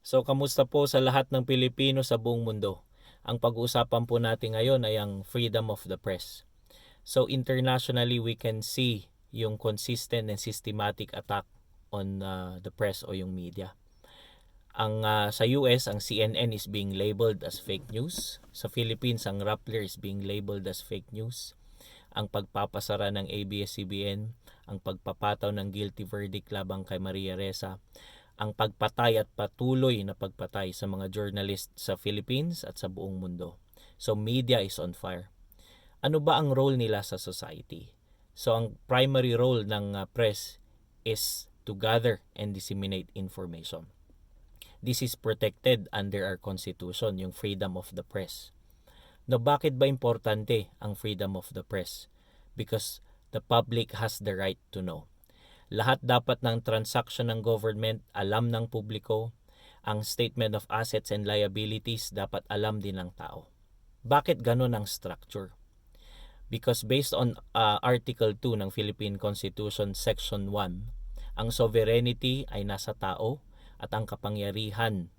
So, kamusta po sa lahat ng Pilipino sa buong mundo? Ang pag-uusapan po natin ngayon ay ang freedom of the press. So, internationally, we can see yung consistent and systematic attack on the press o yung media. Sa US, ang CNN is being labeled as fake news. Sa Philippines, ang rappler is being labeled as fake news. Ang pagpapasara ng ABS-CBN, ang pagpapataw ng guilty verdict labang kay Maria Ressa, ang pagpatay at patuloy na pagpatay sa mga journalist sa Philippines at sa buong mundo. So media is on fire. Ano ba ang role nila sa society? So ang primary role ng press is to gather and disseminate information. This is protected under our constitution, yung freedom of the press. Now, bakit ba importante ang freedom of the press? Because the public has the right to know. Lahat dapat ng transaction ng government alam ng publiko. Ang statement of assets and liabilities dapat alam din ng tao. Bakit ganun ang structure? Because based on Article 2 ng Philippine Constitution Section 1, ang sovereignty ay nasa tao at ang kapangyarihan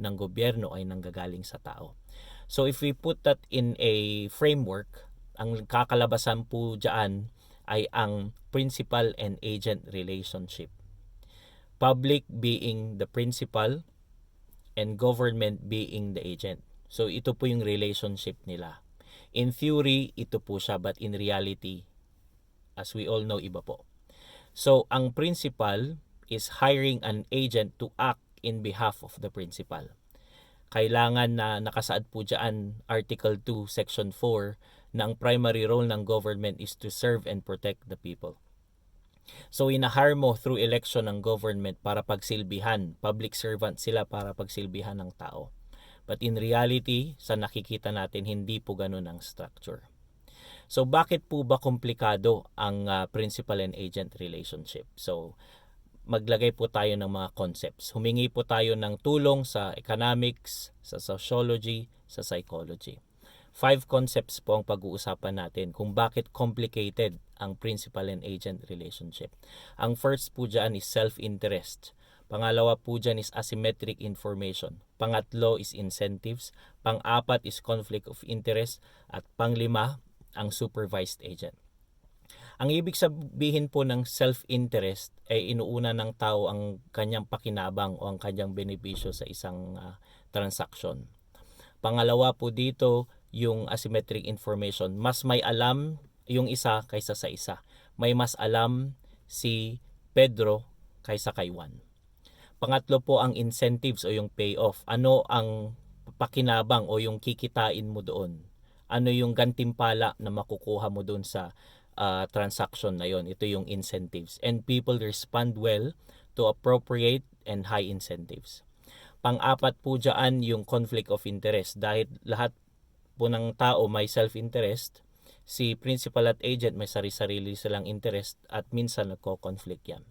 ng gobyerno ay nanggagaling sa tao. So if we put that in a framework, ang kakalabasan po dyan ay ang principal and agent relationship. Public being the principal and government being the agent. So ito po yung relationship nila. In theory, ito po siya, but in reality, as we all know, iba po. So ang principal is hiring an agent to act in behalf of the principal. Kailangan na nakasaad po dyan Article 2, Section 4 na ang primary role ng government is to serve and protect the people. So inahire mo through election ng government para pagsilbihan, public servant sila para pagsilbihan ng tao. But in reality, sa nakikita natin, hindi po ganun ang structure. So bakit po ba komplikado ang principal and agent relationship? So maglagay po tayo ng mga concepts. Humingi po tayo ng tulong sa economics, sa sociology, sa psychology. 5 concepts po ang pag-uusapan natin kung bakit complicated ang principal and agent relationship. Ang first po dyan is self-interest. Pangalawa po dyan is asymmetric information. Pangatlo is incentives. Pang-apat is conflict of interest. At panglima, ang supervised agent. Ang ibig sabihin po ng self-interest ay inuuna ng tao ang kanyang pakinabang o ang kanyang benepisyo sa isang transaction. Pangalawa po dito, yung asymmetric information. Mas may alam yung isa kaysa sa isa. May mas alam si Pedro kaysa kay Juan. Pangatlo po ang incentives o yung payoff. Ano ang pakinabang o yung kikitain mo doon? Ano yung gantimpala na makukuha mo doon sa transaction na yon? Ito yung incentives. And people respond well to appropriate and high incentives. Pang-apat po dyan yung conflict of interest. Dahil lahat po ng tao may self-interest, si principal at agent may sarili-sarili silang interest at minsan nagko-conflict yan.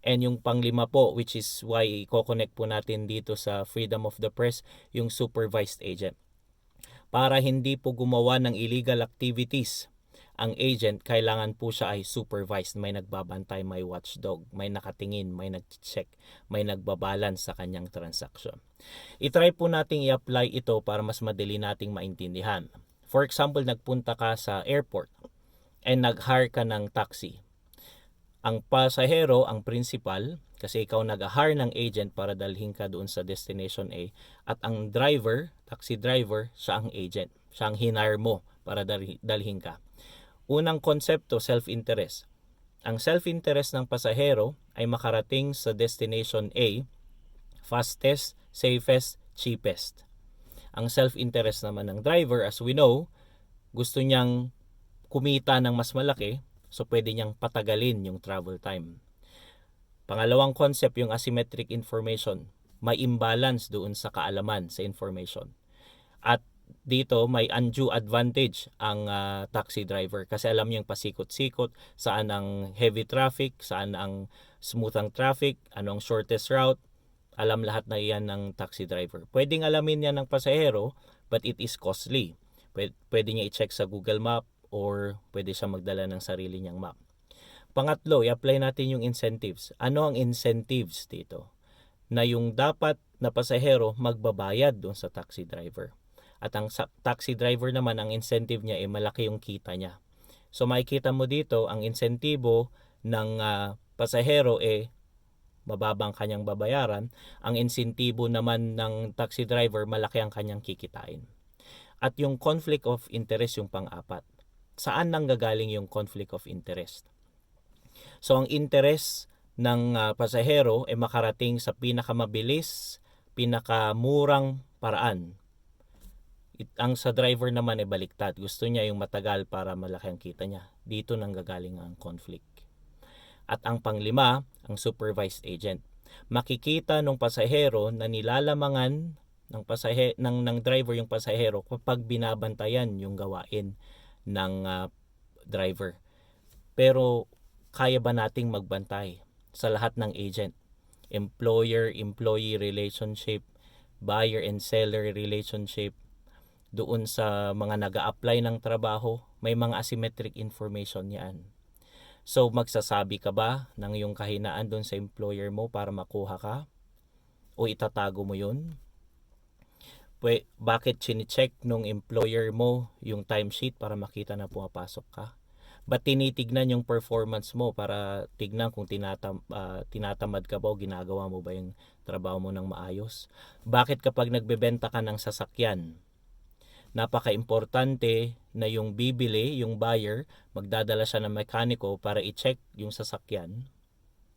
And yung panglima po, which is why i-connect po natin dito sa freedom of the press, yung supervised agent. Para hindi po gumawa ng illegal activities ang agent, kailangan po siya ay supervised. May nagbabantay, may watchdog, may nakatingin, may nag-check, may nagbabalance sa kanyang transaction. I-try po nating i-apply ito para mas madali nating maintindihan. For example, nagpunta ka sa airport and nag-hire ka ng taxi. Ang pasahero, ang principal, kasi ikaw nag-hire ng agent para dalhin ka doon sa destination A, at ang driver, taxi driver, siya ang agent. Siya ang hinire mo para dalhin ka. Unang konsepto, self-interest. Ang self-interest ng pasahero ay makarating sa destination A, fastest, safest, cheapest. Ang self-interest naman ng driver, as we know, gusto niyang kumita ng mas malaki, so pwede niyang patagalin yung travel time. Pangalawang concept, yung asymmetric information. May imbalance doon sa kaalaman sa information. At dito may undue advantage ang taxi driver kasi alam niyang pasikot-sikot, saan ang heavy traffic, saan ang smooth ang traffic, anong shortest route. Alam lahat na iyan ng taxi driver. Pwedeng alamin yan ng pasahero, but it is costly. Pwede niya i-check sa Google Map or pwede siya magdala ng sarili niyang map. Pangatlo, i-apply natin yung incentives. Ano ang incentives dito? na yung dapat na pasahero magbabayad doon sa taxi driver. At ang taxi driver naman, ang incentive niya malaki yung kita niya. So makikita mo dito, ang insentibo ng pasahero mababang kanyang babayaran. Ang insentibo naman ng taxi driver, malaki ang kanyang kikitain. At yung conflict of interest yung pang-apat. Saan nanggagaling yung conflict of interest? So ang interest ng pasahero makarating sa pinakamabilis, pinakamurang paraan. Ang sa driver naman baliktad. Gusto niya yung matagal para malaki ang kita niya. Dito nanggagaling ang conflict. At ang panglima, ang supervised agent. Makikita ng pasahero na nilalamangan ng driver yung pasahero kapag binabantayan yung gawain ng driver. Pero kaya ba nating magbantay sa lahat ng agent? Employer-employee relationship, buyer and seller relationship, doon sa mga nag-a-apply ng trabaho, may mga asymmetric information yan. So magsasabi ka ba ng iyong kahinaan doon sa employer mo para makuha ka? O itatago mo yun? Bakit chine-check nung employer mo yung timesheet para makita na pumapasok ka? Ba't tinitignan yung performance mo para tignan kung tinatamad ka ba o ginagawa mo ba yung trabaho mo ng maayos? Bakit kapag nagbebenta ka ng sasakyan, napaka-importante na yung bibili, yung buyer, magdadala siya ng mekaniko para i-check yung sasakyan,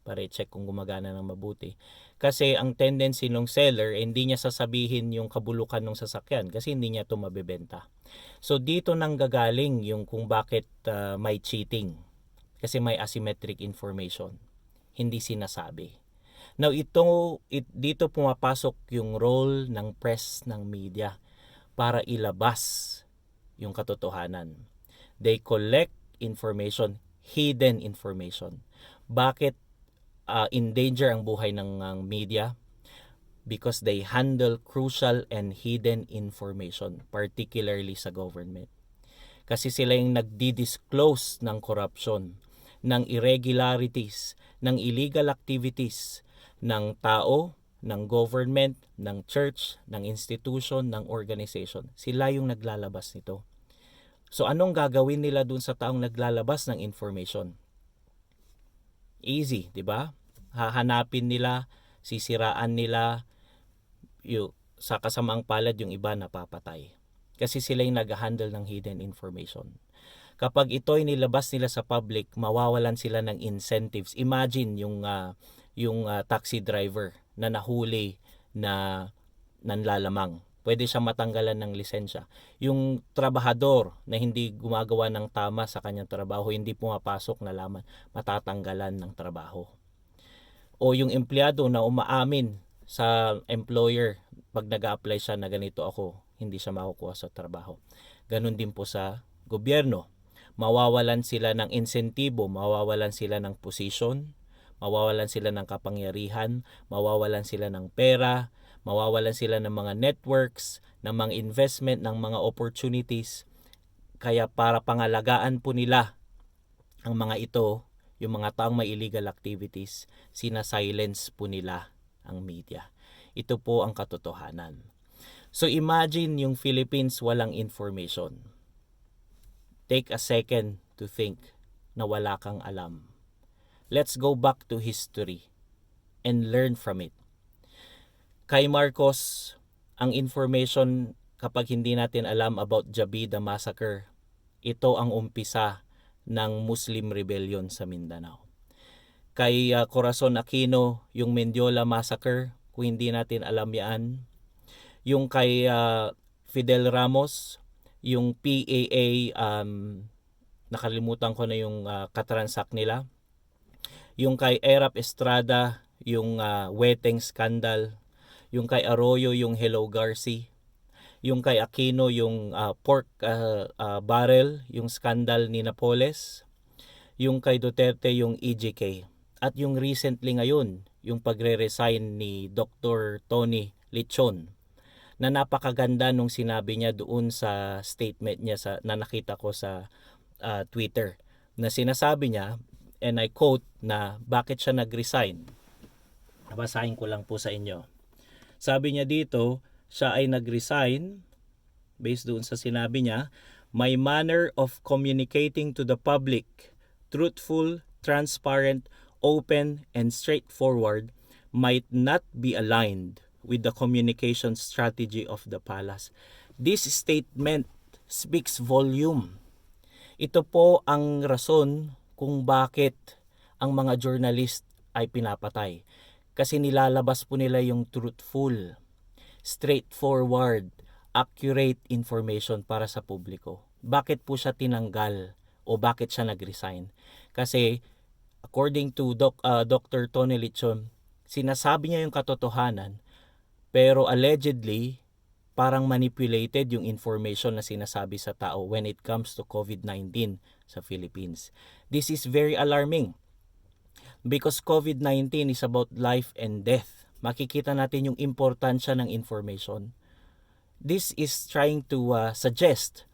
para i-check kung gumagana ng mabuti. Kasi ang tendency ng seller, hindi niya sasabihin yung kabulukan ng sasakyan kasi hindi niya ito mabebenta. So dito nang gagaling yung kung bakit may cheating. Kasi may asymmetric information. Hindi sinasabi. Now dito pumapasok yung role ng press, ng media para ilabas yung katotohanan. They collect information, hidden information. Bakit in danger ang buhay ng media? Because they handle crucial and hidden information, particularly sa government. Kasi sila yung nagdi-disclose ng corruption, ng irregularities, ng illegal activities ng tao, ng government, ng church, ng institution, ng organization. Sila yung naglalabas nito. So anong gagawin nila dun sa taong naglalabas ng information? Easy, di ba? Hahanapin nila, sisiraan nila, sa kasamaang palad yung iba napapatay. Kasi sila yung nag-handle ng hidden information. Kapag ito'y nilabas nila sa public, mawawalan sila ng incentives. Imagine yung taxi driver na nahuli na nanlalamang. Pwede siya matanggalan ng lisensya. Yung trabahador na hindi gumagawa ng tama sa kanyang trabaho, hindi pumapasok na laman, matatanggalan ng trabaho. O yung empleyado na umaamin sa employer, pag nag-a-apply siya na ganito ako, hindi siya makukuha sa trabaho. Ganun din po sa gobyerno. Mawawalan sila ng insentibo, mawawalan sila ng posisyon, mawawalan sila ng kapangyarihan, mawawalan sila ng pera, mawawalan sila ng mga networks, ng mga investment, ng mga opportunities. Kaya para pangalagaan po nila ang mga ito, yung mga taong may illegal activities, sinasilence po nila ang media. Ito po ang katotohanan. So imagine yung Philippines walang information. Take a second to think na wala kang alam. Let's go back to history and learn from it. Kay Marcos, ang information kapag hindi natin alam about Jabida Massacre, ito ang umpisa ng Muslim Rebellion sa Mindanao. Kay Corazon Aquino, yung Mendiola Massacre, kung hindi natin alam yan. Yung kay Fidel Ramos, yung PAA, nakalimutan ko na yung katransak nila. Yung kay Erap Estrada, yung Weteng Scandal. Yung kay Arroyo, yung Hello Garci. Yung kay Aquino, yung pork barrel, yung scandal ni Napoles. Yung kay Duterte, yung EJK. At yung recently ngayon, yung pagre-resign ni Dr. Tony Lechon, na napakaganda nung sinabi niya doon sa statement niya na nakita ko sa Twitter, na sinasabi niya, and I quote, na bakit siya nag-resign. Basahin ko lang po sa inyo. Sabi niya dito, siya ay nag-resign based doon sa sinabi niya, my manner of communicating to the public, truthful, transparent, open, and straightforward, might not be aligned with the communication strategy of the palace. This statement speaks volume. Ito po ang rason kung bakit ang mga journalist ay pinapatay. Kasi nilalabas po nila yung truthful, straightforward, accurate information para sa publiko. Bakit po siya tinanggal o bakit siya nag-resign? Kasi according to Dr. Tony Lichon, sinasabi niya yung katotohanan pero allegedly parang manipulated yung information na sinasabi sa tao when it comes to COVID-19 sa Philippines. This is very alarming because COVID-19 is about life and death. Makikita natin yung importansya ng information. This is trying to suggest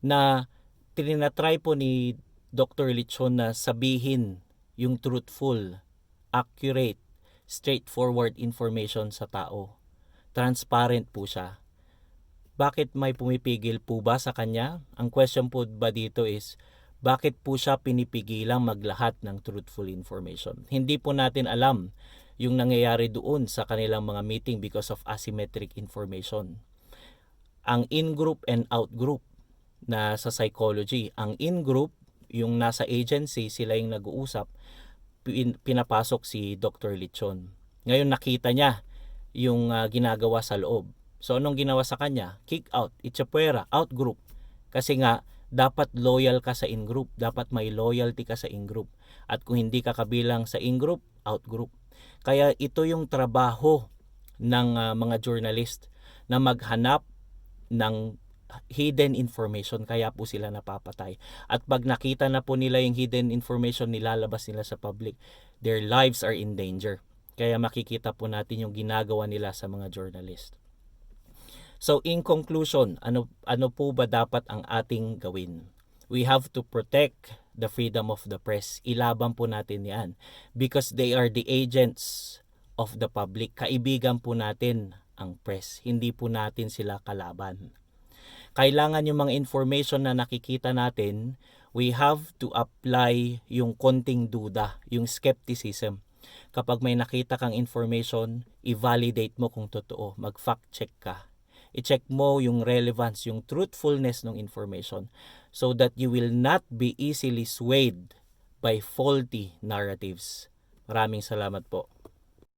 na tinatry po ni Dr. Lichon na sabihin yung truthful, accurate, straightforward information sa tao. Transparent po siya. Bakit may pumipigil po ba sa kanya? Ang question po ba dito is, bakit po siya pinipigilang maglahat ng truthful information? Hindi po natin alam yung nangyayari doon sa kanilang mga meeting because of asymmetric information. Ang in-group and out-group na sa psychology, ang in-group, yung nasa agency, sila yung nag-uusap, pinapasok si Dr. Lichon. Ngayon nakita niya yung ginagawa sa loob. So anong ginawa sa kanya? Kick out, itchapuera, out group. Kasi nga, dapat loyal ka sa in-group. Dapat may loyalty ka sa in-group. At kung hindi ka kabilang sa in-group, out-group. Kaya ito yung trabaho ng mga journalist na maghanap ng hidden information. Kaya po sila napapatay. At pag nakita na po nila yung hidden information, nilalabas nila sa public, their lives are in danger. Kaya makikita po natin yung ginagawa nila sa mga journalist. So in conclusion, ano po ba dapat ang ating gawin? We have to protect the freedom of the press. Ilaban po natin yan because they are the agents of the public. Kaibigan po natin ang press. Hindi po natin sila kalaban. Kailangan yung mga information na nakikita natin, we have to apply yung konting duda, yung skepticism. Kapag may nakita kang information, i-validate mo kung totoo. Mag-fact check ka. I-check mo yung relevance, yung truthfulness ng information so that you will not be easily swayed by faulty narratives. Maraming salamat po.